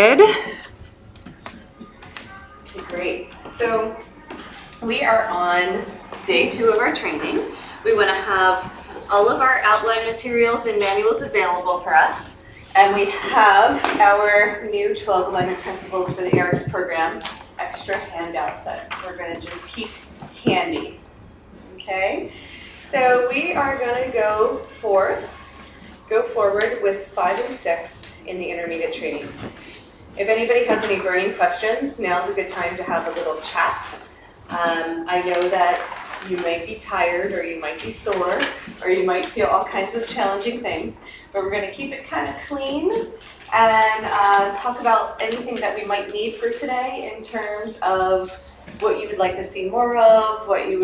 started. Okay, great. So we are on day 2 of our training. We want to have all of our outline materials and manuals available for us. And we have our new 12 alignment principles for the AerialYogaPlay program extra handout that we're going to just keep handy. Okay? So we are going to go forward with 5 and 6 in the intermediate training. If anybody has any burning questions, now's a good time to have a little chat. I know that you might be tired, or you might be sore, or you might feel all kinds of challenging things, but we're going to keep it kind of clean and talk about anything that we might need for today in terms of what you would like to see more of, what you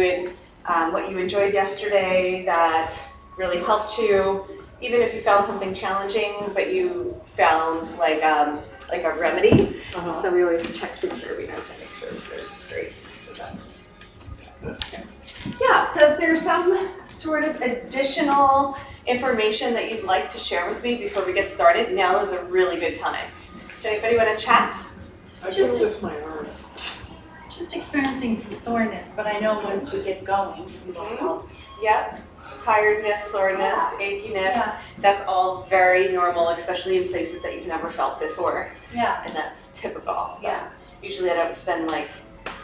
enjoyed yesterday that really helped you, even if you found something challenging, but you found like a remedy. So we always check through carabiners to make sure they're straight. Yeah, so if there's some sort of additional information that you'd like to share with me before we get started, now is a really good time. Does anybody want to chat? I just lift my arms. Just experiencing some soreness, but I know once we get going, it'll help. Yep. Tiredness, soreness, achiness, that's all very normal, especially in places that you've never felt before. Yeah. And that's typical. Yeah. Usually I don't spend like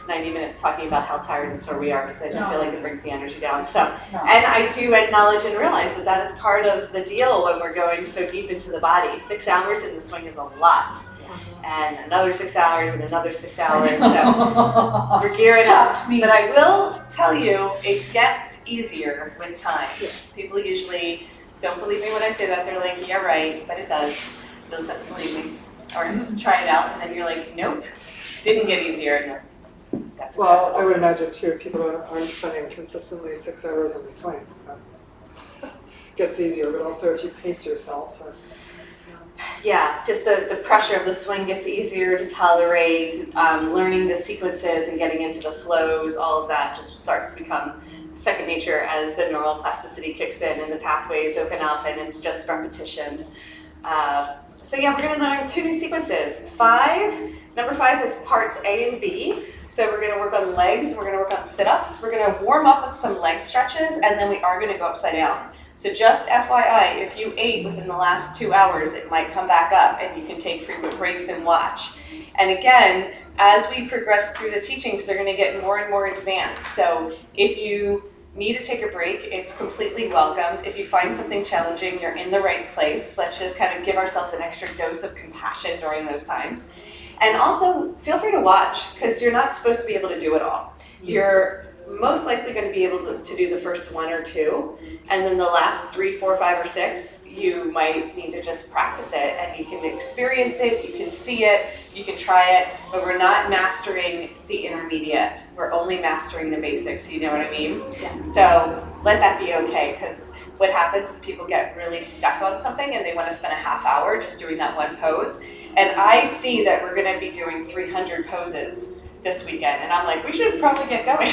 90 minutes talking about how tired and sore we are because I just feel like it brings the energy down. So, and I do acknowledge and realize that that is part of the deal when we're going so deep into the body. 6 hours in the swing is a lot. Yes. And another 6 hours and another 6 hours. So we're gearing up. But I will tell you, it gets easier with time. Yeah. People usually don't believe me when I say that. They're like, yeah, right, but it does. You just have to believe me. Or try it out, and then you're like, nope, didn't get easier. And that's Well, I would imagine too, people aren't spending consistently 6 hours on the swing, so it gets easier, but also if you pace yourself. Yeah, just the pressure of the swing gets easier to tolerate, learning the sequences and getting into the flows, all of that just starts to become second nature as the neural plasticity kicks in and the pathways open up and it's just repetition. So yeah, we're going to learn 2 new sequences. Number 5 has parts A and B. So we're going to work on legs, we're going to work on sit-ups, we're going to warm up with some leg stretches, and then we are going to go upside down. So just FYI, if you ate within the last 2 hours, it might come back up and you can take frequent breaks and watch. And again, as we progress through the teachings, they're going to get more and more advanced. So if you need to take a break, it's completely welcomed. If you find something challenging, you're in the right place. Let's just kind of give ourselves an extra dose of compassion during those times. And also, feel free to watch, because you're not supposed to be able to do it all. You're most likely going to be able to do the first 1 or 2, and then the last 3, 4, 5, or 6, you might need to just practice it, and you can experience it, you can see it, you can try it, but we're not mastering the intermediate. We're only mastering the basics, you know what I mean? Yeah. So let that be okay, because what happens is people get really stuck on something and they want to spend a half hour just doing that one pose. And I see that we're going to be doing 300 poses this weekend, and I'm like, we should probably get going.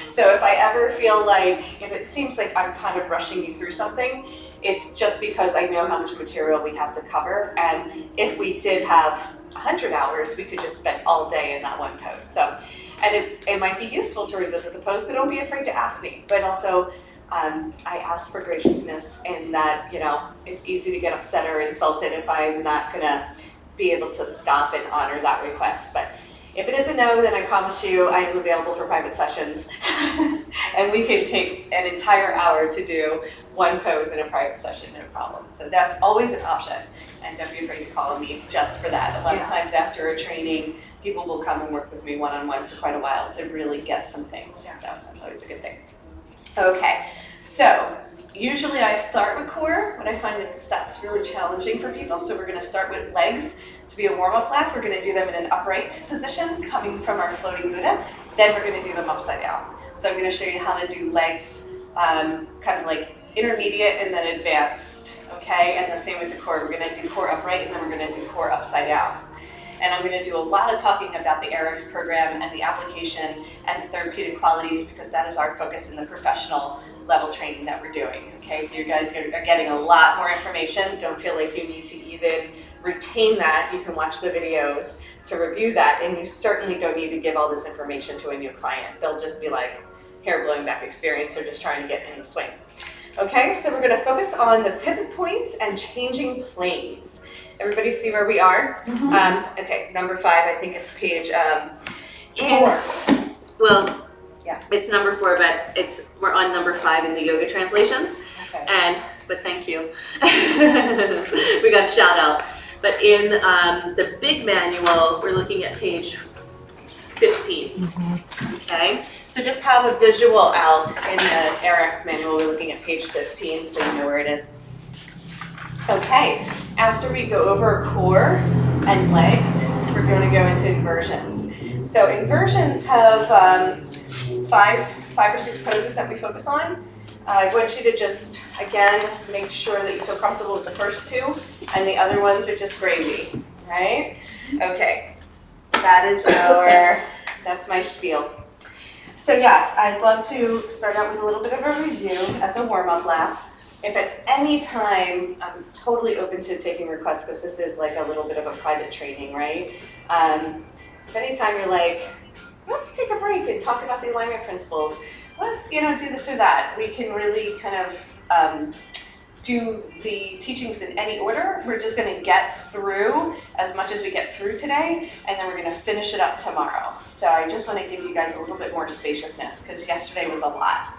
So if I ever feel like, if it seems like I'm kind of rushing you through something, it's just because I know how much material we have to cover, and if we did have 100 hours, we could just spend all day in that one pose. So, and it might be useful to revisit the pose, so don't be afraid to ask me. But also, I ask for graciousness in that, it's easy to get upset or insulted if I'm not gonna be able to stop and honor that request. But if it is a no, then I promise you I am available for private sessions. And we can take an entire hour to do one pose in a private session, no problem. So that's always an option. And don't be afraid to call me just for that. A lot of times after a training, people will come and work with me one-on-one for quite a while to really get some things. So that's always a good thing. Okay, so usually I start with core when I find that that's really challenging for people. So we're going to start with legs to be a warm-up lap. We're going to do them in an upright position coming from our floating Buddha. Then we're going to do them upside down. So I'm going to show you how to do legs kind of like intermediate and then advanced. Okay, and the same with the core. We're going to do core upright and then we're going to do core upside down. And I'm going to do a lot of talking about the AerialYogaPlay program and the application and the therapeutic qualities, because that is our focus in the professional level training that we're doing. Okay, so you guys are getting a lot more information. Don't feel like you need to even retain that, you can watch the videos to review that, and you certainly don't need to give all this information to a new client. They'll just be like, hair blowing back experience, or just trying to get in the swing. Okay, so we're gonna focus on the pivot points and changing planes. Everybody see where we are? Okay, number 5, I think it's page 4. Well, yeah, it's number 4, but we're on number 5 in the yoga translations. Okay. But thank you. We got a shout out. But in the big manual, we're looking at page 15. Okay, so just have a visual out in the RX manual. We're looking at page 15, so you know where it is. Okay, after we go over core and legs, we're going to go into inversions. So inversions have 5 or 6 poses that we focus on. I want you to just, again, make sure that you feel comfortable with the first 2, and the other ones are just gravy, right? Okay, that's my spiel. So yeah, I'd love to start out with a little bit of a review as a warm-up lap. If at any time, I'm totally open to taking requests, because this is like a little bit of a private training, right? If anytime you're like, let's take a break and talk about the alignment principles, let's do this or that, we can really kind of do the teachings in any order. We're just going to get through as much as we get through today, and then we're going to finish it up tomorrow. So I just want to give you guys a little bit more spaciousness, because yesterday was a lot.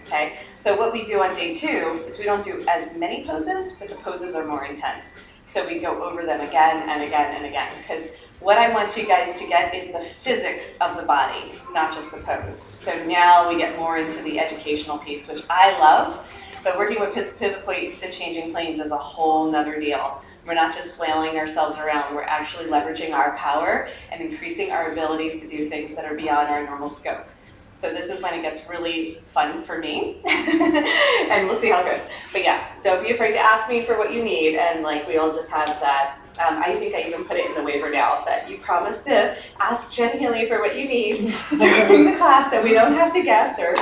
Okay, so what we do on day 2 is we don't do as many poses, but the poses are more intense. So we go over them again and again and again, because what I want you guys to get is the physics of the body, not just the pose. So now we get more into the educational piece, which I love, but working with pivot points and changing planes is a whole nother deal. We're not just flailing ourselves around, we're actually leveraging our power and increasing our abilities to do things that are beyond our normal scope. So this is when it gets really fun for me, and we'll see how it goes. But yeah, don't be afraid to ask me for what you need, and like we all just have that. I think I even put it in the waiver now that you promised to ask Jen Healy for what you need during the class, so we don't have to guess or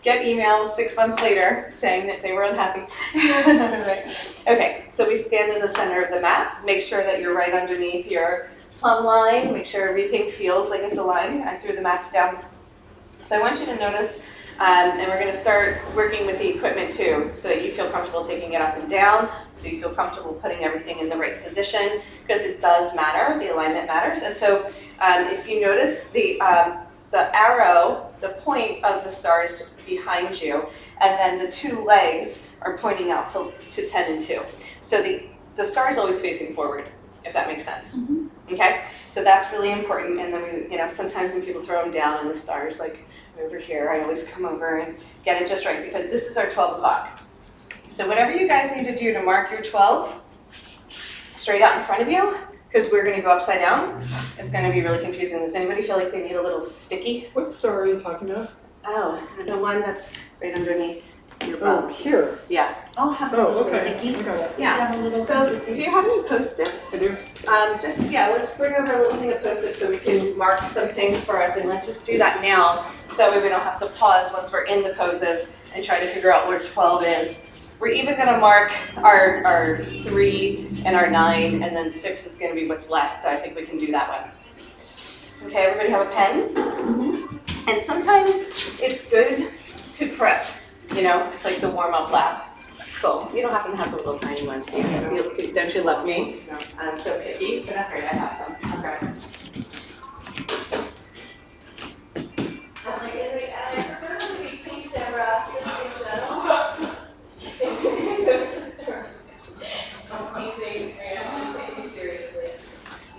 get emails 6 months later saying that they were unhappy. Right. Okay, so we stand in the center of the mat. Make sure that you're right underneath your plumb line. Make sure everything feels like it's aligned. I threw the mats down. So I want you to notice, and we're going to start working with the equipment too, so that you feel comfortable taking it up and down, so you feel comfortable putting everything in the right position, because it does matter, the alignment matters. And so if you notice the arrow, the point of the star is behind you, and then the 2 legs are pointing out to 10 and 2. So the star is always facing forward, if that makes sense. Okay, so that's really important. And then we, sometimes when people throw them down and the star's like over here, I always come over and get it just right, because this is our 12 o'clock. So whatever you guys need to do to mark your 12 straight out in front of you, because we're going to go upside down, it's going to be really confusing. Does anybody feel like they need a little sticky? What star are you talking about? Oh, the one that's right underneath your Oh, bum. here. Yeah. I'll have a little okay. sticky. I got it. Yeah. Have a little So sticky. do you have any Post-its? I do. Let's bring over a little thing of Post-it so we can mark some things for us, and let's just do that now, so that way we don't have to pause once we're in the poses and try to figure out where 12 is. We're even going to mark our 3 and our 9, and then 6 is going to be what's left, so I think we can do that one. Okay, everybody have a pen? And sometimes it's good to prep, it's like the warm-up lap. Cool. You don't happen to have the little tiny ones, do you? Don't you love me? No. I'm so picky, but that's all right, I have some. I'll grab them. I'm like, I prefer them to be pink, Deborah, just in general. I'm teasing, and take me seriously.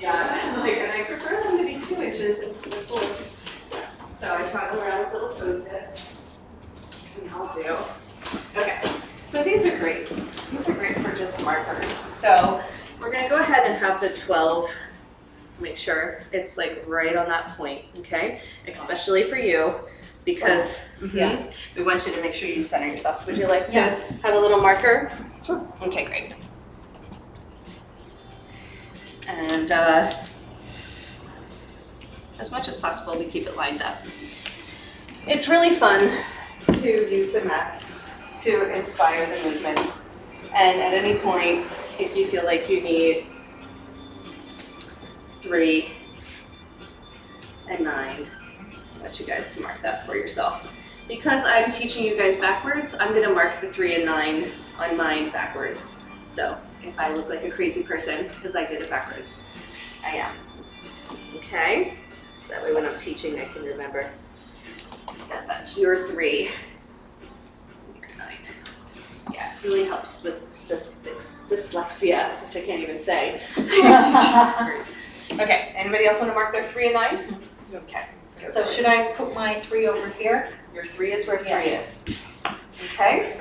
Yeah, and I prefer them to be 2 inches instead of 4. So I brought around little Post-its, and I'll do. Okay. So these are great. These are great for just markers. So we're going to go ahead and have the 12. Make sure it's like right on that point, okay? Especially for you, because we want you to make sure you center yourself. Would you like to have a little marker? Sure. Okay, great. And as much as possible, we keep it lined up. It's really fun to use the mats to inspire the movements. And at any point, if you feel like you need 3, and 9. I want you guys to mark that for yourself. Because I'm teaching you guys backwards, I'm gonna mark the 3 and 9 on mine backwards. So if I look like a crazy person, because I did it backwards, I am. Okay, so that way when I'm teaching, I can remember that that's your 3, your 9. Yeah, it really helps with this dyslexia, which I can't even say. Okay, anybody else want to mark their 3 and 9? Okay. So should I put my 3 over here? Your 3 is where 3 is. Okay?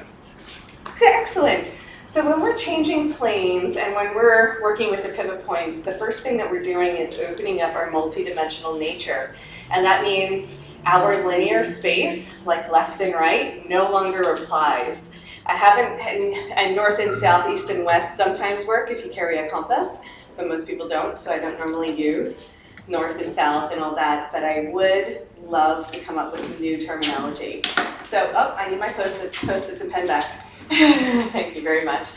Okay, excellent. So when we're changing planes and when we're working with the pivot points, the first thing that we're doing is opening up our multidimensional nature. And that means our linear space, like left and right, no longer applies. I haven't, and north and south, east and west sometimes work if you carry a compass, but most people don't, so I don't normally use north and south and all that, but I would love to come up with new terminology. So, oh, I need my Post-its and pen back. Thank you very much.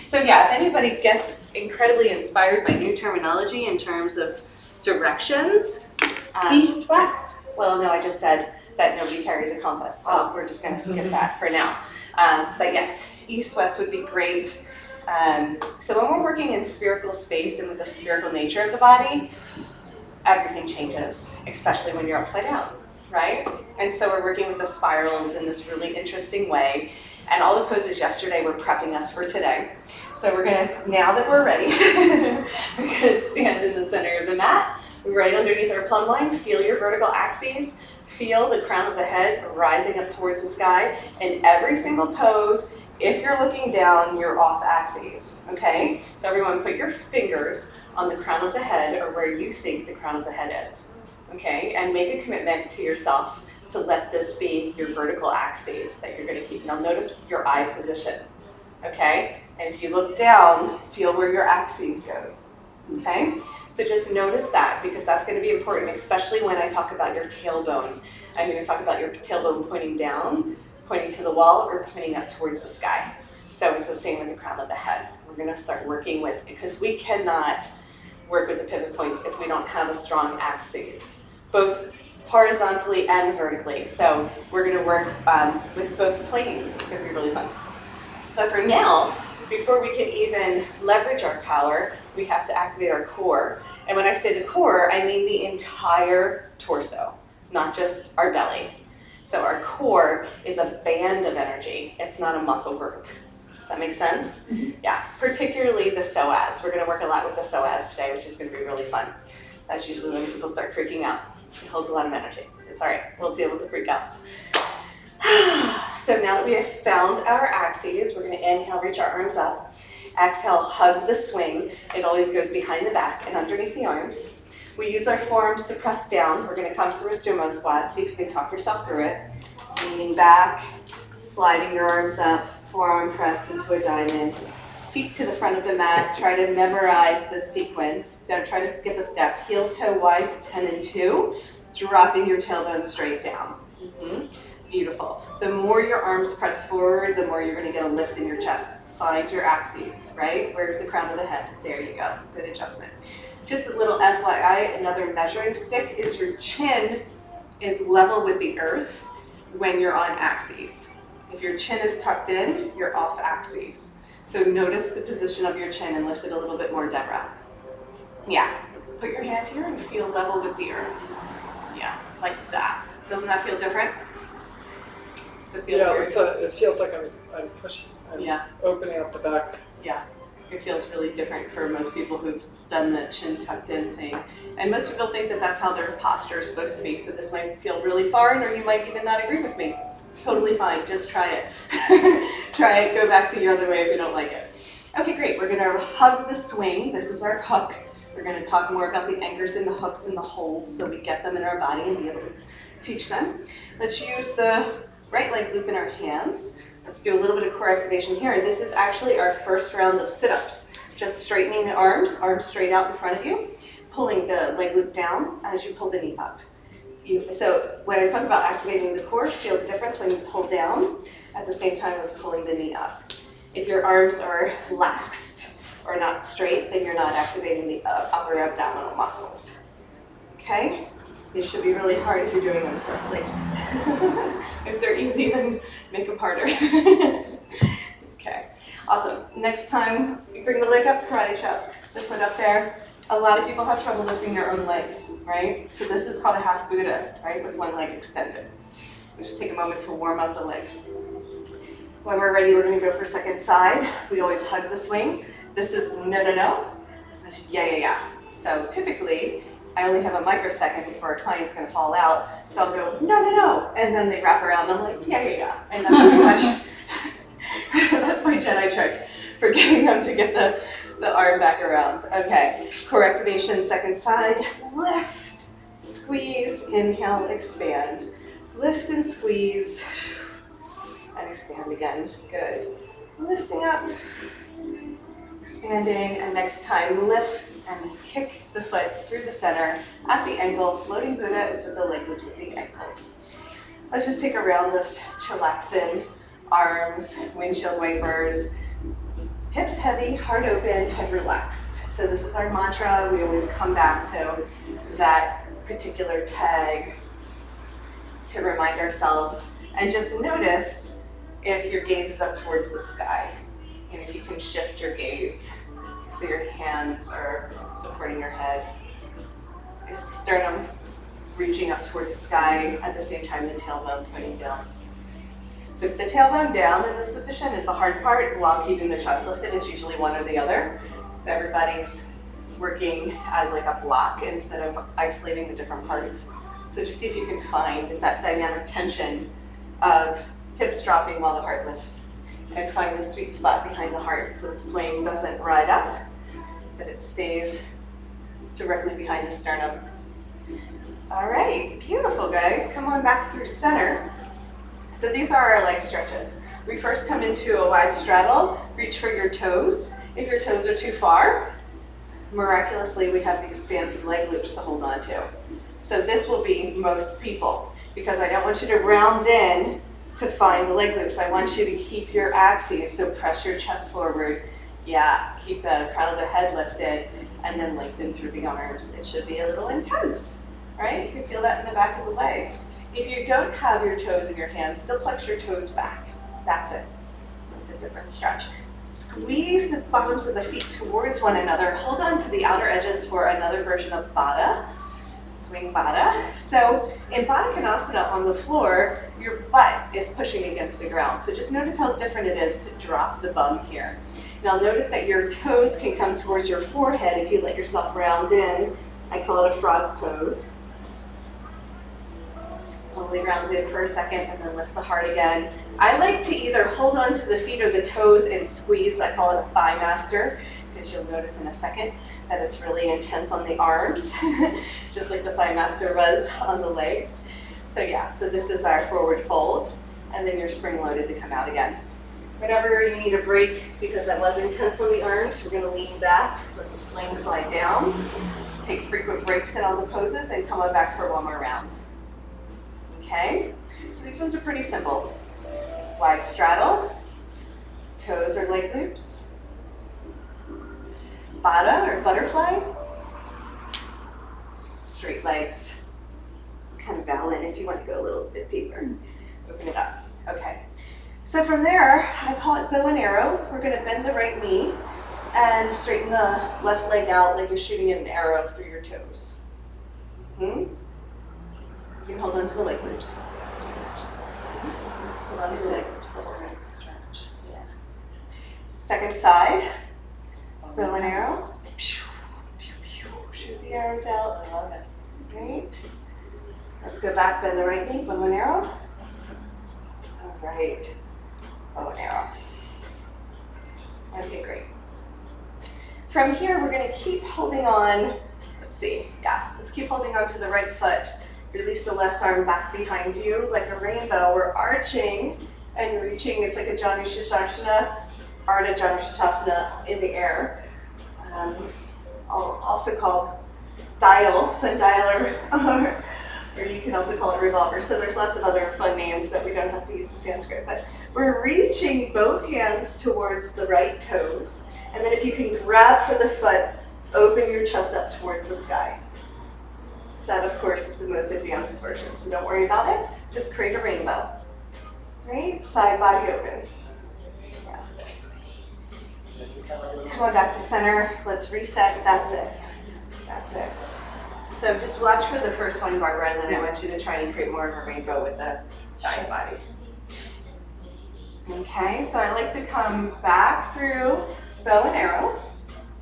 So yeah, if anybody gets incredibly inspired by new terminology in terms of directions. East, west? Well, no, I just said that nobody carries a compass, so we're just gonna skip that for now. But yes, east-west would be great. So when we're working in spherical space and with the spherical nature of the body, everything changes, especially when you're upside down, right? And so we're working with the spirals in this really interesting way. And all the poses yesterday were prepping us for today. So we're gonna, now that we're ready, we're gonna stand in the center of the mat, right underneath our plumb line, feel your vertical axes, feel the crown of the head rising up towards the sky. In every single pose, if you're looking down, you're off axes, okay? So everyone put your fingers on the crown of the head or where you think the crown of the head is, okay? And make a commitment to yourself to let this be your vertical axes that you're gonna keep. Now notice your eye position, okay? And if you look down, feel where your axes goes, okay? So just notice that because that's gonna be important, especially when I talk about your tailbone. I'm gonna talk about your tailbone pointing down, pointing to the wall, or pointing up towards the sky. So it's the same with the crown of the head. We're gonna start working with, because we cannot work with the pivot points if we don't have a strong axis, both horizontally and vertically. So we're gonna work with both planes. It's gonna be really fun. But for now, before we can even leverage our power, we have to activate our core. And when I say the core, I mean the entire torso, not just our belly. So our core is a band of energy. It's not a muscle group. Does that make sense? Mm-hmm. Yeah, particularly the psoas. We're gonna work a lot with the psoas today, which is gonna be really fun. That's usually when people start freaking out. It holds a lot of energy. It's all right, we'll deal with the freakouts. So now that we have found our axes, we're gonna inhale, reach our arms up. Exhale, hug the swing. It always goes behind the back and underneath the arms. We use our forearms to press down. We're gonna come through a sumo squat. See if you can talk yourself through it. Leaning back, sliding your arms up, forearm press into a diamond. Feet to the front of the mat. Try to memorize this sequence. Don't try to skip a step. Heel toe wide to 10 and 2, dropping your tailbone straight down. Mm-hmm. Beautiful. The more your arms press forward, the more you're gonna get a lift in your chest. Find your axes, right? Where's the crown of the head? There you go, good adjustment. Just a little FYI, another measuring stick is your chin is level with the earth when you're on axes. If your chin is tucked in, you're off axes. So notice the position of your chin and lift it a little bit more, Deborah. Yeah, put your hand here and feel level with the earth. Yeah, like that. Doesn't that feel different? Does it feel it feels like I'm pushing, I'm opening up the back. Yeah, it feels really different for most people who've done the chin tucked in thing. And most people think that that's how their posture is supposed to be, so this might feel really foreign or you might even not agree with me. Totally fine, just try it. Try it, go back to your other way if you don't like it. Okay, great, we're gonna hug the swing. This is our hook. We're gonna talk more about the anchors and the hooks and the holds so we get them in our body and be able to teach them. Let's use the right leg loop in our hands. Let's do a little bit of core activation here. And this is actually our first round of sit-ups. Just straightening the arms straight out in front of you, pulling the leg loop down as you pull the knee up. So when I talk about activating the core, feel the difference when you pull down at the same time as pulling the knee up. If your arms are laxed, or not straight, then you're not activating the upper abdominal muscles. Okay? These should be really hard if you're doing them correctly. If they're easy, then make them harder. Okay, awesome. Next time, you bring the leg up, karate chop, the foot up there. A lot of people have trouble lifting their own legs, right? So this is called a half Buddha, right? With one leg extended. We just take a moment to warm up the leg. When we're ready, we're gonna go for second side. We always hug the swing. This is no, no, no. This is yeah, yeah, yeah. So typically, I only have a microsecond before a client's gonna fall out. So I'll go, no, no, no. And then they wrap around, I'm like, yeah, yeah, yeah. And that's pretty much, that's my Jedi trick for getting them to get the arm back around. Okay, core activation, second side, lift, squeeze, inhale, expand. Lift and squeeze, and expand again, good. Lifting up, expanding, and next time lift and kick the foot through the center at the ankle. Floating Buddha is with the leg loops at the ankles. Let's just take a round of chillaxin, arms, windshield wipers, hips heavy, heart open, head relaxed. So this is our mantra. We always come back to that particular tag to remind ourselves, and just notice if your gaze is up towards the sky, and if you can shift your gaze so your hands are supporting your head. Is the sternum reaching up towards the sky at the same time the tailbone pointing down? So the tailbone down in this position is the hard part, while keeping the chest lifted is usually one or the other. So everybody's working as like a block instead of isolating the different parts. So just see if you can find that dynamic tension of hips dropping while the heart lifts. And find the sweet spot behind the heart so the swing doesn't ride up, but it stays directly behind the sternum. All right, beautiful guys. Come on back through center. So these are our leg stretches. We first come into a wide straddle, reach for your toes. If your toes are too far, miraculously we have the expansive leg loops to hold on to. So this will be most people, because I don't want you to round in to find the leg loops. I want you to keep your axes, so press your chest forward. Yeah, keep the crown of the head lifted, and then lengthen through the arms. It should be a little intense, right? You can feel that in the back of the legs. If you don't have your toes in your hands, still flex your toes back. That's it. That's a different stretch. Squeeze the bottoms of the feet towards one another. Hold on to the outer edges for another version of Baddha. Swing Baddha. So in Baddha Konasana on the floor, your butt is pushing against the ground. So just notice how different it is to drop the bum here. Now notice that your toes can come towards your forehead if you let yourself round in. I call it a frog pose. Only round in for a second and then lift the heart again. I like to either hold on to the feet or the toes and squeeze. I call it a thigh master, because you'll notice in a second that it's really intense on the arms, just like the thigh master was on the legs. So yeah, so this is our forward fold, and then you're spring loaded to come out again. Whenever you need a break, because that was intense on the arms, we're gonna lean back, let the swing slide down, take frequent breaks in all the poses, and come on back for one more round. Okay, so these ones are pretty simple. Wide straddle, toes or leg loops, Baddha or butterfly, straight legs, kind of bow in if you want to go a little bit deeper, open it up. Okay, so from there, I call it bow and arrow. We're gonna bend the right knee and straighten the left leg out like you're shooting an arrow through your toes. You can hold on to the leg loops. Hold on to the leg loops the whole time. Stretch. Yeah. Second side, bow and arrow. Shoot the arrows out. I love it. Great. Let's go back, bend the right knee, bow and arrow. All right. Bow and arrow. Okay, great. From here, we're going to keep holding on. Let's see. Yeah, let's keep holding on to the right foot. Release the left arm back behind you like a rainbow. We're arching and reaching. It's like a Janu Shasana, Ardha Janu Shasana in the air. Also called dial, sundial, or you can also call it revolver. So there's lots of other fun names that we don't have to use the Sanskrit. But we're reaching both hands towards the right toes And then if you can grab for the foot, open your chest up towards the sky. That, of course, is the most advanced version, so don't worry about it. Just create a rainbow. Right? Side body open. Yeah. Come on back to center. Let's reset. That's it. That's it. So just watch for the first one, Barbara, and then I want you to try and create more of a rainbow with the side body. Okay, so I like to come back through bow and arrow.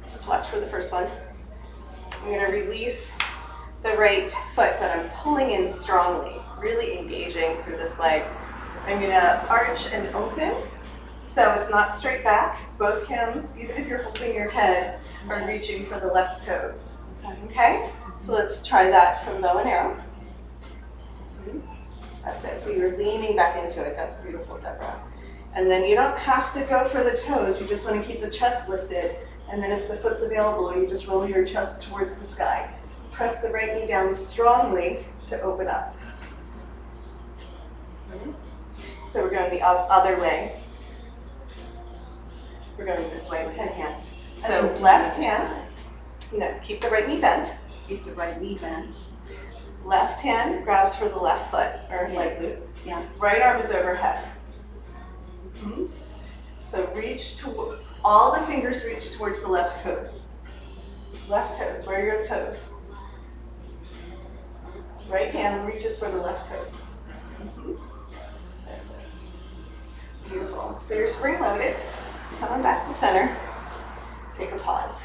Just watch for the first one. I'm going to release the right foot, but I'm pulling in strongly, really engaging through this leg. I'm going to arch and open, so it's not straight back. Both hands, even if you're holding your head, are reaching for the left toes. Okay, so let's try that from bow and arrow. That's it, so you're leaning back into it. That's beautiful, Deborah. And then you don't have to go for the toes, you just want to keep the chest lifted. And then if the foot's available, you just roll your chest towards the sky. Press the right knee down strongly to open up. So we're going the other way. We're going this way with the hands. So left hand, no, keep the right knee bent. Keep the right knee bent. Left hand grabs for the left foot, or leg loop. Yeah. Right arm is overhead. So reach to all the fingers reach towards the left toes. Left toes, where are your toes? Right hand reaches for the left toes. That's it. Beautiful. So you're spring loaded. Coming back to center. Take a pause.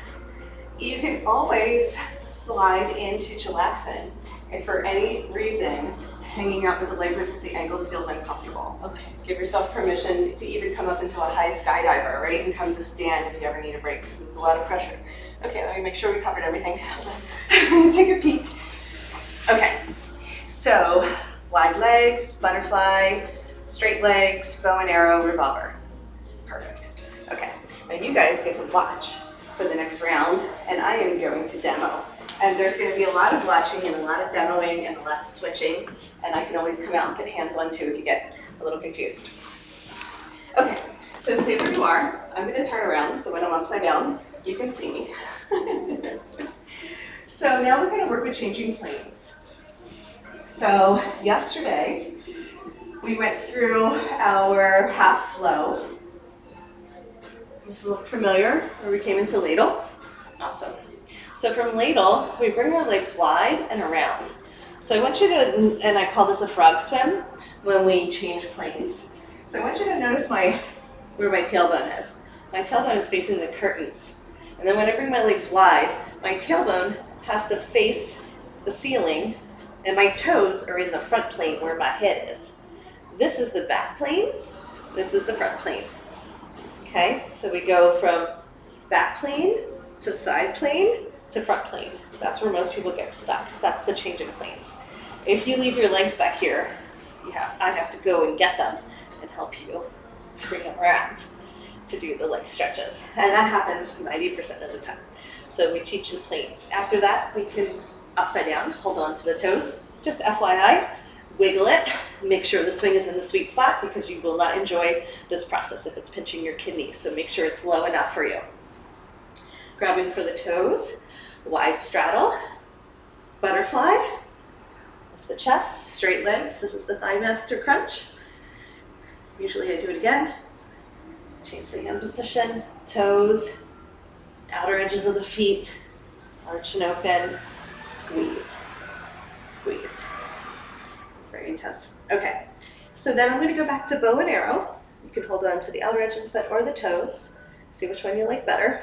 You can always slide into chilaxin if for any reason hanging out with the leg lifts at the ankles feels uncomfortable. Okay. Give yourself permission to even come up into a high skydiver, right? And come to stand if you ever need a break, because it's a lot of pressure. Okay, let me make sure we covered everything. Take a peek. Okay, so wide legs, butterfly, straight legs, bow and arrow, revolver. Perfect. Okay, now you guys get to watch for the next round, and I am going to demo. And there's going to be a lot of watching and a lot of demoing and a lot of switching, and I can always come out and get hands-on too if you get a little confused. Okay, so stay where you are. I'm going to turn around so when I'm upside down, you can see me. So now we're going to work with changing planes. So yesterday, we went through our half flow. Does this look familiar? Where we came into ladle? Awesome. So from ladle, we bring our legs wide and around. So I want you to, and I call this a frog swim, when we change planes. So I want you to notice where my tailbone is. My tailbone is facing the curtains. And then when I bring my legs wide, my tailbone has to face the ceiling, and my toes are in the front plane where my head is. This is the back plane, this is the front plane. Okay, so we go from back plane to side plane to front plane. That's where most people get stuck. That's the changing planes. If you leave your legs back here, I have to go and get them and help you bring them around to do the leg stretches. And that happens 90% of the time. So we teach the planes. After that, we can upside down, hold on to the toes. Just FYI, wiggle it, make sure the swing is in the sweet spot, because you will not enjoy this process if it's pinching your kidneys. So make sure it's low enough for you. Grabbing for the toes, wide straddle, butterfly, lift the chest, straight legs. This is the thigh master crunch. Usually I do it again. Change the hand position, toes, outer edges of the feet, arch and open, squeeze, squeeze. It's very intense. Okay, so then I'm going to go back to bow and arrow. You can hold on to the outer edge of the foot or the toes. See which one you like better.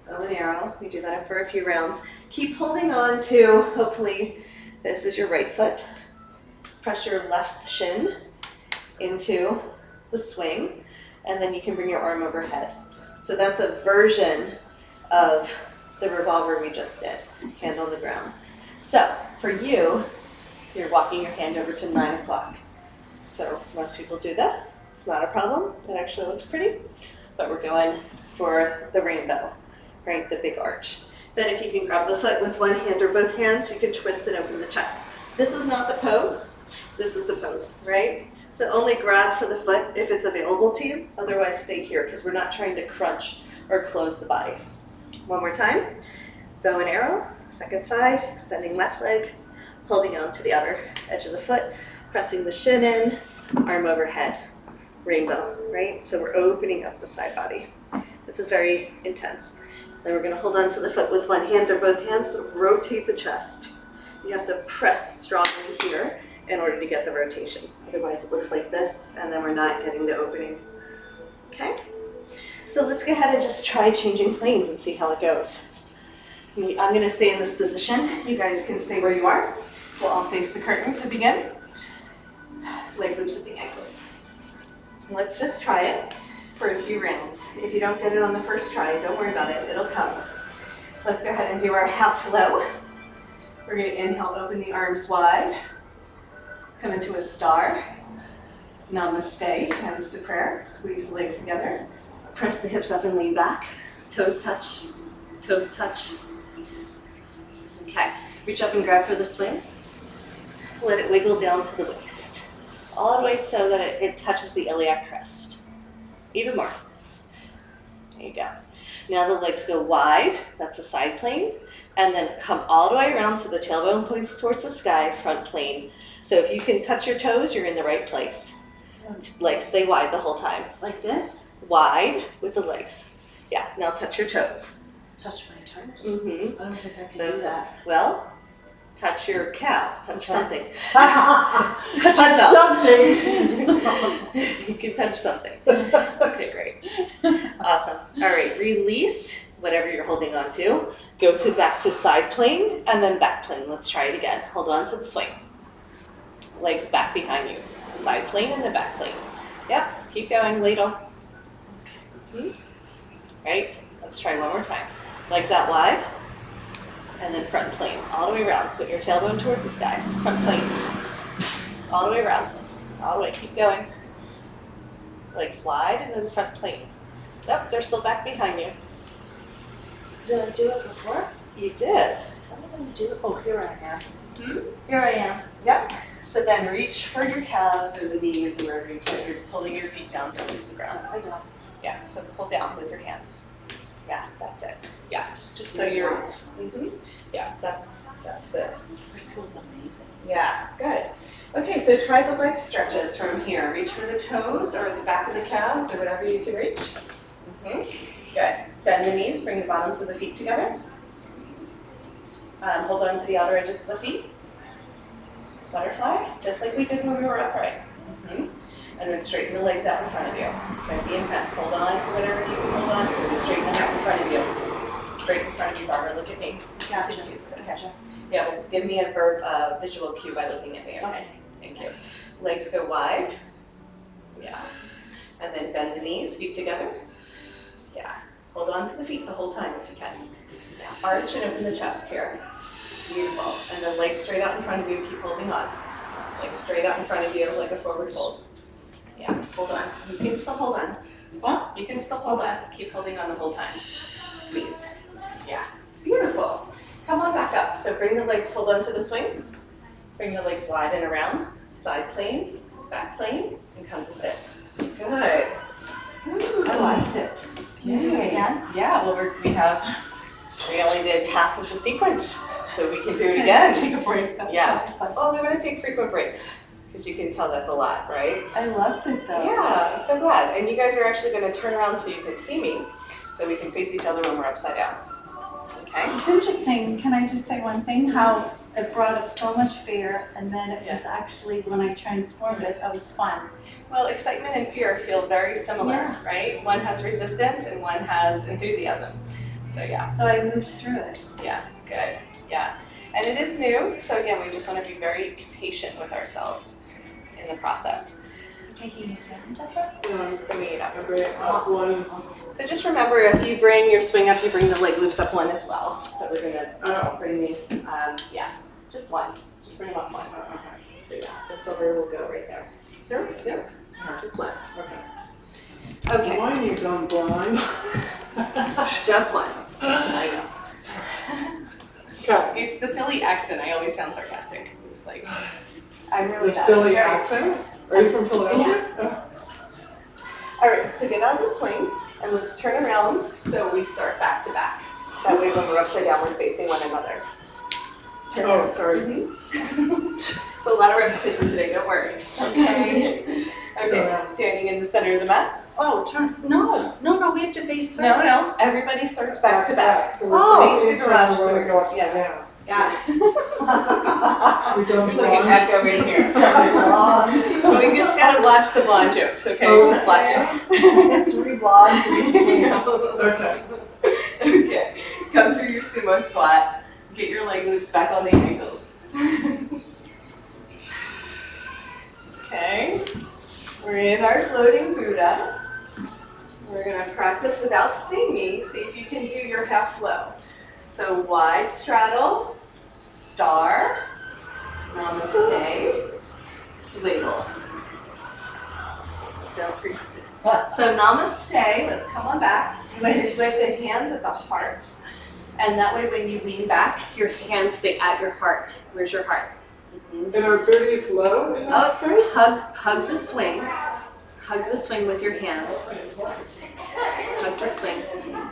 Bow and arrow, we do that for a few rounds. Keep holding on to, hopefully, this is your right foot. Press your left shin into the swing, and then you can bring your arm overhead. So that's a version of the revolver we just did, hand on the ground. So for you, you're walking your hand over to 9 o'clock. So most people do this. It's not a problem. It actually looks pretty, but we're going for the rainbow, right? The big arch. Then if you can grab the foot with one hand or both hands, you can twist and open the chest. This is not the pose. This is the pose, right? So only grab for the foot if it's available to you, otherwise stay here because we're not trying to crunch or close the body. One more time, bow and arrow, second side, extending left leg, holding on to the outer edge of the foot, pressing the shin in, arm overhead, rainbow, right? So we're opening up the side body. This is very intense. Then we're gonna hold on to the foot with one hand or both hands, rotate the chest. You have to press strongly here in order to get the rotation. Otherwise it looks like this, and then we're not getting the opening. Okay? So let's go ahead and just try changing planes and see how it goes. I'm gonna stay in this position. You guys can stay where you are. We'll all face the curtain to begin. Leg loops at the ankles. Let's just try it for a few rounds. If you don't get it on the first try, don't worry about it, it'll come. Let's go ahead and do our half flow. We're gonna inhale, open the arms wide. Come into a star. Namaste, hands to prayer. Squeeze the legs together. Press the hips up and lean back. Toes touch, toes touch. Okay, reach up and grab for the swing. Let it wiggle down to the waist. All the way so that it touches the iliac crest. Even more. There you go. Now the legs go wide, that's a side plane, and then come all the way around so the tailbone points towards the sky, front plane. So if you can touch your toes, you're in the right place. Legs stay wide the whole time. Like this? Wide with the legs. Yeah, now touch your toes. Touch my toes? Mm-hmm. I don't think I can Those do that. hands. Well, touch your calves, touch something. Touch something. You can touch something. Okay, great. Awesome. All right, release whatever you're holding on to. Go back to side plane and then back plane. Let's try it again. Hold on to the swing. Legs back behind you. Side plane and then back plane. Yep, keep going, ladle. Right, let's try one more time. Legs out wide. And then front plane, all the way around. Put your tailbone towards the sky. Front plane, all the way around. All the way, keep going. Legs wide and then front plane. Yep, they're still back behind you. Did I do it before? You did. How am I going to do it? Oh, here I am. Hmm? Here I am. Yep. So then reach for your calves or the knees or wherever you put. You're pulling your feet down towards the ground. I got Yeah, so pull down with your hands. Yeah, that's it. Yeah, just so you're, It yeah, that's the, feels amazing. yeah, good. Okay, so try the leg stretches from here. Reach for the toes or the back of the calves or whatever you can reach. Good. Bend the knees, bring the bottoms of the feet together. Hold on to the outer edges of the feet. Butterfly, just like we did when we were upright. And then straighten the legs out in front of you. It's going to be intense. Hold on to whatever you can hold on to and straighten them out in front of you. Straight in front of you, Barbara. Look at me. Gotcha. Confused. Okay. Gotcha. Yeah, well, give me a visual cue by looking at me, okay? Thank you. Legs go wide. Yeah. And then bend the knees, feet together. Yeah. Hold on to the feet the whole time if you can. Yeah. Arch and open the chest here. Beautiful. And then legs straight out in front of you, keep holding on. Legs straight out in front of you like a forward fold. Yeah, hold on. You can still hold on. What? You can still hold on. Keep holding on the whole time. Squeeze. Yeah. Beautiful. Come on back up. So bring the legs, hold on to the swing. Bring the legs wide and around. Side plane, back plane, and come to sit. Good. I liked it. Can you do it again? Yeah, well, we only did half of the sequence, so we can do it Let's again. take a break. Yeah. Oh, we want to take frequent breaks, because you can tell that's a lot, right? I loved it though. Yeah, I'm so glad. And you guys are actually going to turn around so you can see me, so we can face each other when we're upside down. Okay? It's interesting, can I just say one thing? How it brought up so much fear, and then it was actually, when I transformed it, it was fun. Well, excitement and fear feel very similar, Yeah. right? One has resistance and one has enthusiasm. So yeah, So I moved through it. yeah, good, yeah. And it is new, so again, we just want to be very patient with ourselves in the process. Taking it down, Deborah? Just bringing it up. Up one. So just remember, if you bring your swing up, you bring the leg loops up one as well. So we're gonna bring these, yeah, just one. Just bring them up one. So yeah, the silver will go right there. Nope, just one. Okay. Why are you dumb blind? Just one. I know. Okay. It's the Philly accent. I always sound sarcastic. It's like, I'm really The bad. Philly Very- accent? Are you from Philadelphia? Yeah. All right, so get on the swing and let's turn around so we start back to back. That way when we're upside down, we're facing one another. Turn Oh, around. sorry. It's a lot of repetition today, don't worry. Okay. Okay, standing in the center of the mat. Oh, turn, no, we have to face No, first. no, everybody starts back to back. So Oh, we're face the facing garage each other when we go doors. up Yeah. and down. Yeah. We don't There's like an belong. echo in here. We just gotta watch the blonde jokes, okay? Okay. Just watch it. 3 blondes and a swing. Okay. Okay, come through your sumo squat. Get your leg loops back on the ankles. Okay, we're in our floating Buddha. We're gonna practice without singing. See if you can do your half flow. So wide straddle, star, namaste, ladle. Don't forget to. So namaste, let's come on back. With the hands at the heart. And that way when you lean back, your hands stay at your heart. Where's your heart? And our booty's low in that state? Oh, hug the swing. Hug the swing with your hands. Hug the swing.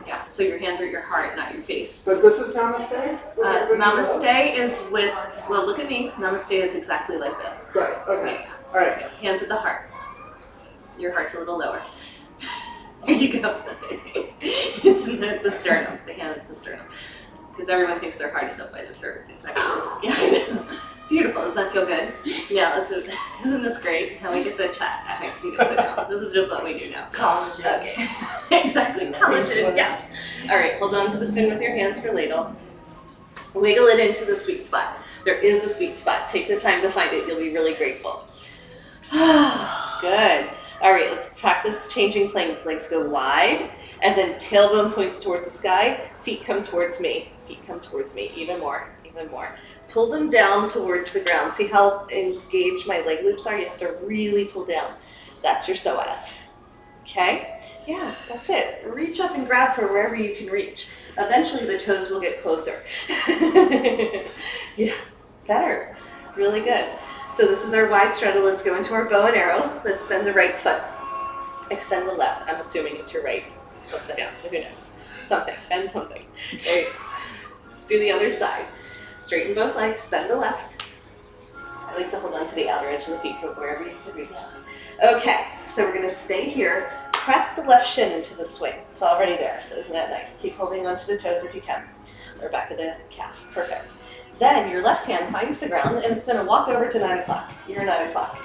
Yeah, so your hands are at your heart, not your face. But this is namaste? Namaste is with, well, look at me. Namaste is exactly like this. Right, okay. All right. Hands at the heart. Your heart's a little lower. There you go. It's in the sternum, the hand at the sternum. Because everyone thinks their heart is up by their throat. It's actually, yeah, I know. Beautiful. Does that feel good? Yeah, isn't this great? How we get to chat. I think we can sit down. This is just what we do now. Collagen. Okay. Exactly. Collagen. Yes. All right. Hold on to the spin with your hands for ladle. Wiggle it into the sweet spot. There is a sweet spot. Take the time to find it. You'll be really grateful. Good. All right, let's practice changing planes. Legs go wide, and then tailbone points towards the sky. Feet come towards me. Feet come towards me. Even more, even more. Pull them down towards the ground. See how engaged my leg loops are? You have to really pull down. That's your psoas. Okay? Yeah, that's it. Reach up and grab for wherever you can reach. Eventually the toes will get closer. Yeah, better. Really good. So this is our wide straddle. Let's go into our bow and arrow. Let's bend the right foot. Extend the left. I'm assuming it's your right. It's upside down, so who knows? Something. Bend something. There you go. Let's do the other side. Straighten both legs. Bend the left. I like to hold on to the outer edge of the feet, but wherever you can reach. Okay, so we're going to stay here. Press the left shin into the swing. It's already there, so isn't that nice? Keep holding onto the toes if you can. Or back of the calf. Perfect. Then your left hand finds the ground and it's going to walk over to 9 o'clock. You're 9 o'clock.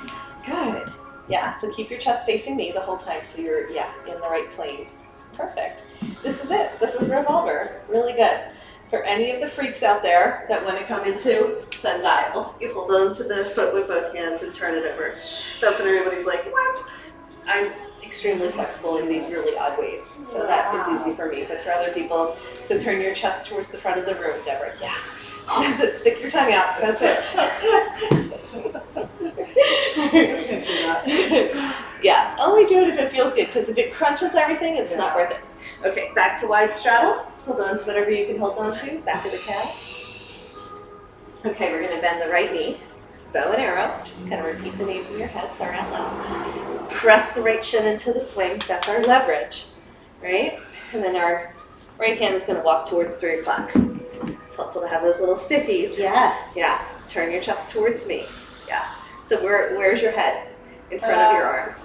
Good. Yeah, so keep your chest facing me the whole time so you're, in the right plane. Perfect. This is it. This is revolver. Really good. For any of the freaks out there that want to come into sundial, you hold on to the foot with both hands and turn it over. That's when everybody's like, what? I'm extremely flexible in these really odd ways. So that is easy for me, but for other people, so turn your chest towards the front of the room, Deborah. Yeah. That's it. Stick your tongue out. That's it. Can't do that. Yeah, only do it if it feels good, because if it crunches everything, it's not worth it. Okay, back to wide straddle. Hold on to whatever you can hold on to. Back of the calves. Okay, we're going to bend the right knee. Bow and arrow. Just kind of repeat the names in your head. Sorry out loud. Press the right shin into the swing. That's our leverage, right? And then our right hand is going to walk towards 3 o'clock. It's helpful to have those little stickies. Yes. Yeah. Turn your chest towards me. Yeah. So where's your head? In front of your arm.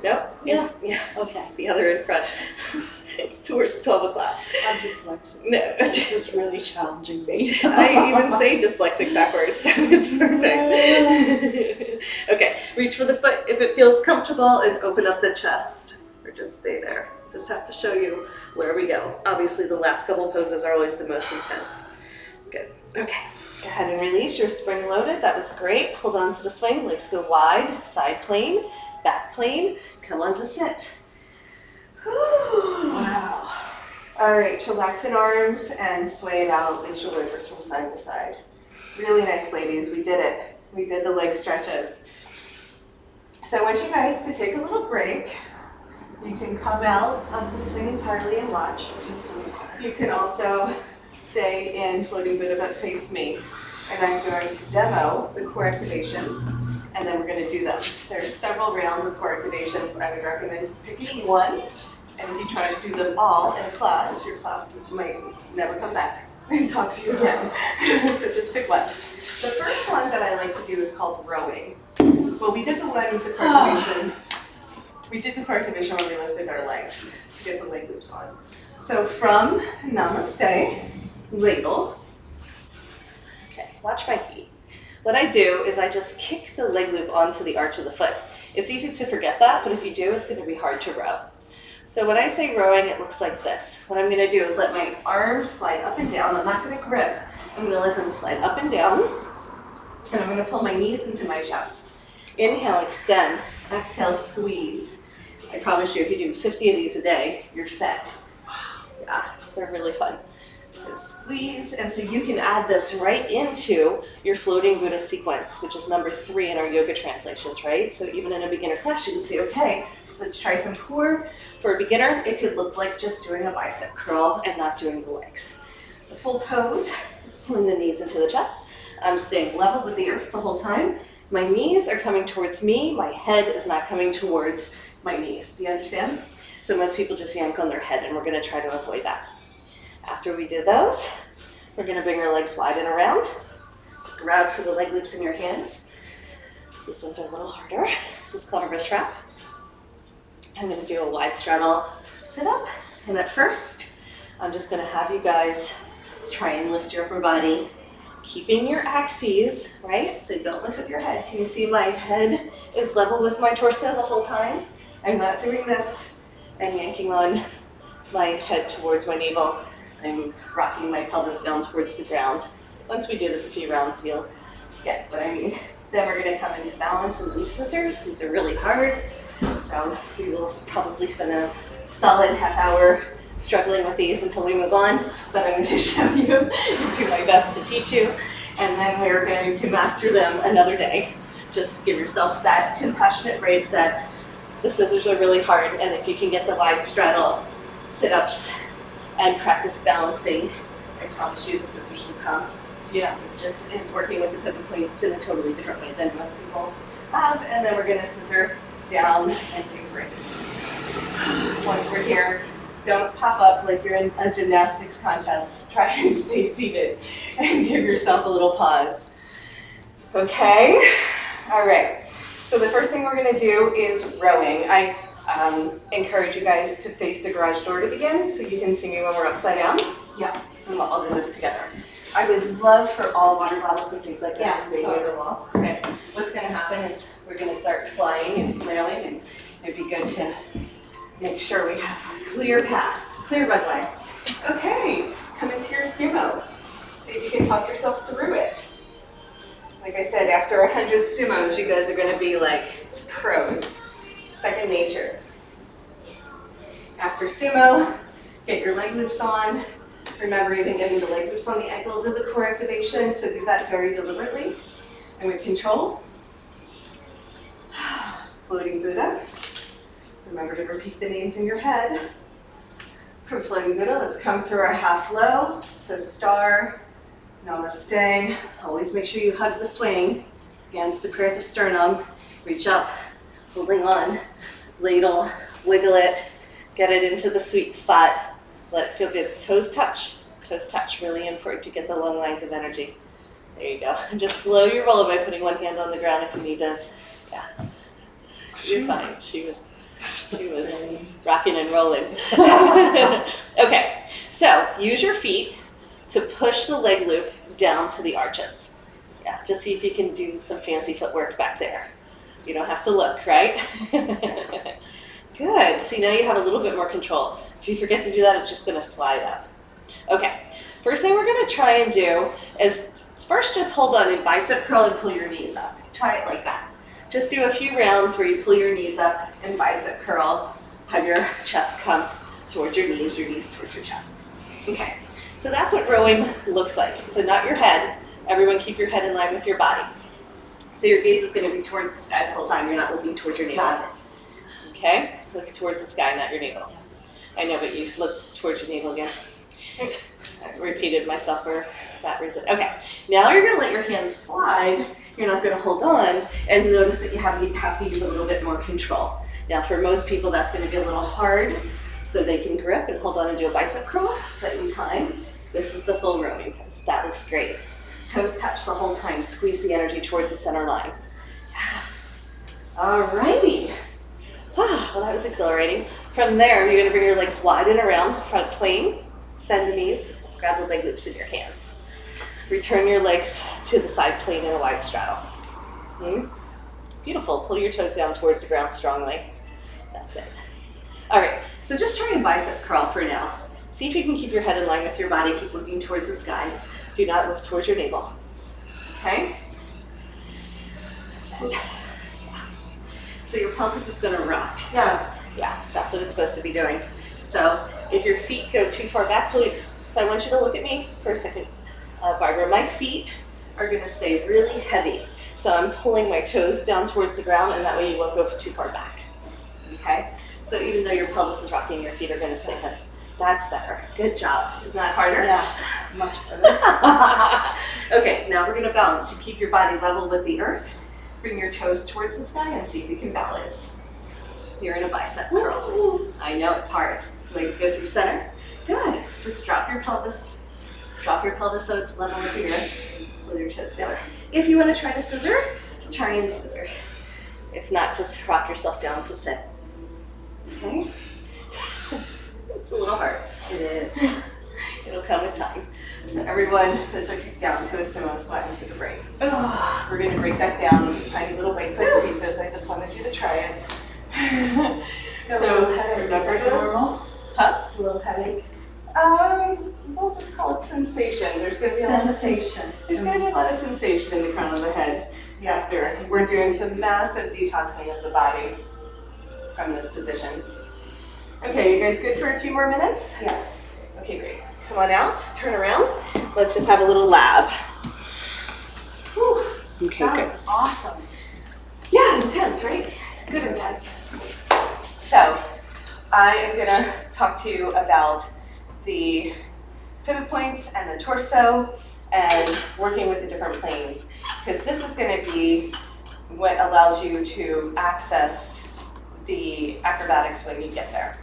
Nope. Yeah. Yeah. Okay. The other in front. Towards 12 o'clock. I'm dyslexic. No. This is really challenging me. I even say dyslexic backwards, so it's perfect. Okay, reach for the foot if it feels comfortable and open up the chest. Or just stay there. Just have to show you where we go. Obviously the last couple poses are always the most intense. Good. Okay. Go ahead and release. You're spring loaded. That was great. Hold on to the swing. Legs go wide. Side plane. Back plane. Come on to sit. Wow. All right, chillax in arms and sway it out in shoulders from side to side. Really nice, ladies. We did it. We did the leg stretches. So I want you guys to take a little break. You can come out of the swing entirely and watch. You can also stay in floating Buddha but face me. and I'm going to demo the core activations, and then we're going to do them. There's several rounds of core activations. I would recommend picking one, and if you try to do them all in a class, your class might never come back and talk to you again. So just pick one. The first one that I like to do is called rowing. Well, we did the one with the core activation. We did the core activation when we lifted our legs to get the leg loops on. So from Namaste, ladle. Okay, watch my feet. What I do is I just kick the leg loop onto the arch of the foot. It's easy to forget that, but if you do, it's going to be hard to row. So when I say rowing, it looks like this. What I'm going to do is let my arms slide up and down. I'm not going to grip. I'm going to let them slide up and down. And I'm going to pull my knees into my chest. Inhale, extend. Exhale, squeeze. I promise you, if you do 50 of these a day, you're set. Yeah, they're really fun. So squeeze, and so you can add this right into your floating Buddha sequence, which is number 3 in our yoga translations, right? So even in a beginner class, you can say, okay, let's try some core. For a beginner, it could look like just doing a bicep curl and not doing the legs. The full pose is pulling the knees into the chest. I'm staying level with the earth the whole time. My knees are coming towards me. My head is not coming towards my knees. Do you understand? So most people just yank on their head, and we're going to try to avoid that. After we do those, we're going to bring our legs wide and around. Grab for the leg loops in your hands. These ones are a little harder. This is called a wrist wrap. I'm going to do a wide straddle sit up. And at first, I'm just going to have you guys try and lift your upper body, keeping your axes, right? So don't lift with your head. Can you see my head is level with my torso the whole time? I'm not doing this and yanking on my head towards my navel. I'm rocking my pelvis down towards the ground. Once we do this a few rounds, you'll get what I mean. Then we're going to come into balance and then scissors. These are really hard, so we will probably spend a solid half hour struggling with these until we move on, but I'm going to show you and do my best to teach you, and then we're going to master them another day. Just give yourself that compassionate break that the scissors are really hard, and if you can get the wide straddle sit-ups and practice balancing, I promise you the scissors will come. Yeah, it's just is working with the pivot points in a totally different way than most people have, and then we're going to scissor down and take a break. Once we're here, don't pop up like you're in a gymnastics contest. Try and stay seated and give yourself a little pause. Okay, all right. So the first thing we're going to do is rowing. I encourage you guys to face the garage door to begin so you can see me when we're upside down. Yeah, and we'll all do this together. I would love for all water bottles and things like that to stay near the walls. Okay. What's going to happen is we're going to start flying and flailing, and it'd be good to make sure we have a clear path, clear runway. Okay, come into your sumo. See if you can talk yourself through it. Like I said, after 100 sumos, you guys are going to be like pros. Second nature. After sumo, get your leg loops on. Remember, even getting the leg loops on the ankles is a core activation, so do that very deliberately and with control. Floating Buddha. Remember to repeat the names in your head. From Floating Buddha, let's come through our half flow. So star, namaste. Always make sure you hug the swing. Hands to prayer at the sternum. Reach up, holding on. Ladle, wiggle it. Get it into the sweet spot. Let it feel good. Toes touch. Toes touch. Really important to get the long lines of energy. There you go. And just slow your roll by putting one hand on the ground if you need to. Yeah. You're fine. She was rocking and rolling. Okay, so use your feet to push the leg loop down to the arches. Yeah, just see if you can do some fancy footwork back there. You don't have to look, right? Good. See, now you have a little bit more control. If you forget to do that, it's just going to slide up. Okay, first thing we're going to try and do is first just hold on and bicep curl and pull your knees up. Try it like that. Just do a few rounds where you pull your knees up and bicep curl. Have your chest come towards your knees towards your chest. Okay, so that's what rowing looks like. So not your head. Everyone keep your head in line with your body. So your gaze is going to be towards the sky the whole time. You're not looking towards your navel. Okay, look towards the sky, not your navel. I know, but you looked towards your navel again. I repeated myself for that reason. Okay, now you're gonna let your hands slide. You're not gonna hold on, and notice that you have to use a little bit more control. Now for most people that's gonna be a little hard, so they can grip and hold on and do a bicep curl, but in time, this is the full roaming pose. That looks great. Toes touch the whole time, squeeze the energy towards the center line. Yes, alrighty. Well, that was exhilarating. From there, you're gonna bring your legs wide and around, front plane, bend the knees, grab the leg loops in your hands. Return your legs to the side plane in a wide straddle. Beautiful, pull your toes down towards the ground strongly. That's it. All right, so just try a bicep curl for now. See if you can keep your head in line with your body, keep looking towards the sky. Do not look towards your navel, okay? That's it. Yeah. So your pelvis is gonna rock. Yeah, that's what it's supposed to be doing. So if your feet go too far back, so I want you to look at me for a second, Barbara. My feet are gonna stay really heavy. So I'm pulling my toes down towards the ground, and that way you won't go too far back, okay? So even though your pelvis is rocking, your feet are gonna stay heavy. That's better. Good job. Isn't that harder? Yeah, much better. Okay, now we're gonna balance. You keep your body level with the earth. Bring your toes towards the sky and see if you can balance. You're in a bicep curl. I know it's hard. Legs go through center. Good. Just drop your pelvis. Drop your pelvis so it's level with the earth. Pull your toes down. If you want to try to scissor, try and scissor. If not, just rock yourself down to sit. Okay? It's a little hard. It is. It'll come with time. So everyone, scissor kick down to a sumo squat and take a break. We're going to break that down into tiny little bite-sized pieces. I just wanted you to try it. So remember to normal? Huh? A little headache. We'll just call it sensation. There's going to be a lot of Sensation. There's going to be a lot of sensation in the crown of the head after we're doing some massive detoxing of the body from this position. Okay, you guys good for a few more minutes? Yes. Okay, great. Come on out, turn around. Let's just have a little lab. Whew. Okay, That good. was awesome. Yeah, intense, right? Good intense. So, I am gonna talk to you about the pivot points and the torso and working with the different planes, because this is gonna be what allows you to access the acrobatics when you get there.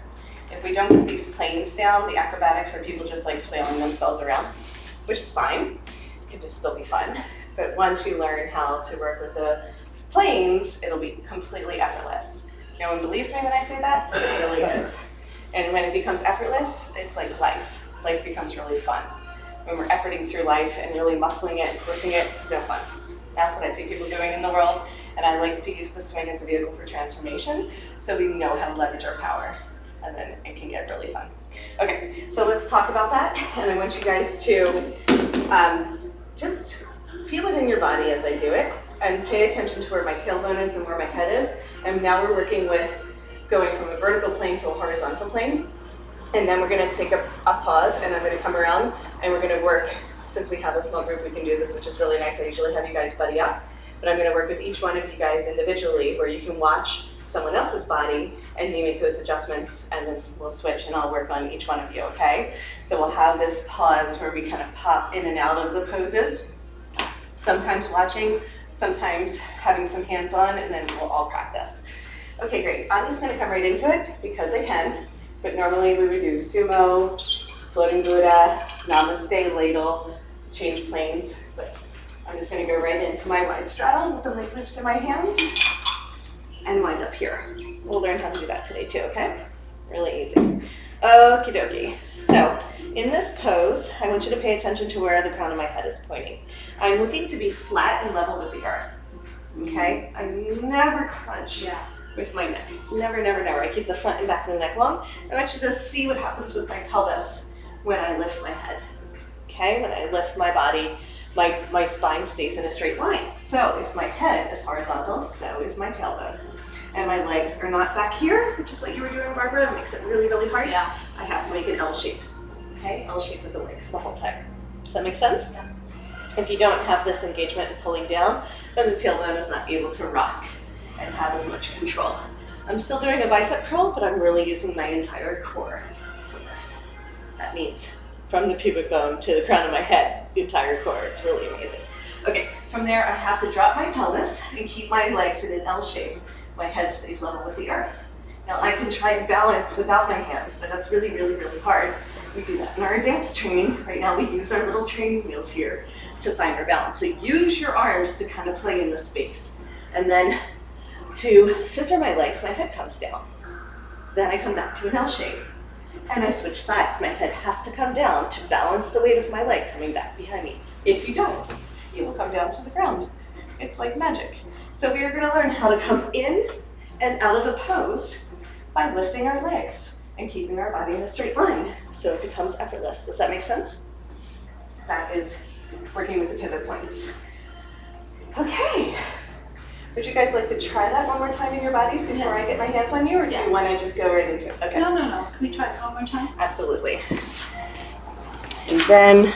If we don't get these planes down, the acrobatics are people just like flailing themselves around, which is fine. It can just still be fun. But once you learn how to work with the planes, it'll be completely effortless. No one believes me when I say that, but it really is. And when it becomes effortless, it's like life. Life becomes really fun. When we're efforting through life and really muscling it and forcing it, it's no fun. That's what I see people doing in the world. And I like to use the swing as a vehicle for transformation so we know how to leverage our power. And then it can get really fun. Okay, so let's talk about that. And I want you guys to just feel it in your body as I do it and pay attention to where my tailbone is and where my head is. And now we're working with going from a vertical plane to a horizontal plane. And then we're gonna take a pause and I'm gonna come around and we're gonna work, since we have a small group, we can do this, which is really nice. I usually have you guys buddy up, but I'm gonna work with each one of you guys individually where you can watch someone else's body and me make those adjustments, and then we'll switch and I'll work on each one of you, okay? So we'll have this pause where we kind of pop in and out of the poses, sometimes watching, sometimes having some hands on, and then we'll all practice. Okay, great. I'm just gonna come right into it because I can, but normally we would do sumo, floating Buddha, namaste, ladle, change planes, but I'm just gonna go right into my wide straddle with the leg loops in my hands and wind up here. We'll learn how to do that today too, okay? Really easy. Okie dokie. So, in this pose, I want you to pay attention to where the crown of my head is pointing. I'm looking to be flat and level with the earth, okay? I never crunch with my neck. Never, never, never. I keep the front and back of the neck long. I want you to see what happens with my pelvis when I lift my head, okay? When I lift my body, my spine stays in a straight line. So if my head is horizontal, so is my tailbone. And my legs are not back here, which is what you were doing, Barbara. It makes it really, really hard. Yeah. I have to make an L shape, okay? L shape with the legs the whole time. Does that make sense? Yeah. If you don't have this engagement and pulling down, then the tailbone is not able to rock and have as much control. I'm still doing a bicep curl, but I'm really using my entire core to lift. That means from the pubic bone to the crown of my head, the entire core. It's really amazing. Okay, from there I have to drop my pelvis and keep my legs in an L shape. My head stays level with the earth. Now I can try and balance without my hands, but that's really, really, really hard. We do that in our advanced training. Right now we use our little training wheels here to find our balance. So use your arms to kind of play in the space. And then to scissor my legs, my head comes down. Then I come back to an L shape. And I switch sides. My head has to come down to balance the weight of my leg coming back behind me. If you don't, you will come down to the ground. It's like magic. So we are going to learn how to come in and out of a pose by lifting our legs and keeping our body in a straight line so it becomes effortless. Does that make sense? That is working with the pivot points. Okay. Would you guys like to try that one more time in your bodies before I get my hands on you, or do you want to just go right into it? Okay. No. Can we try it one more time? Absolutely. And then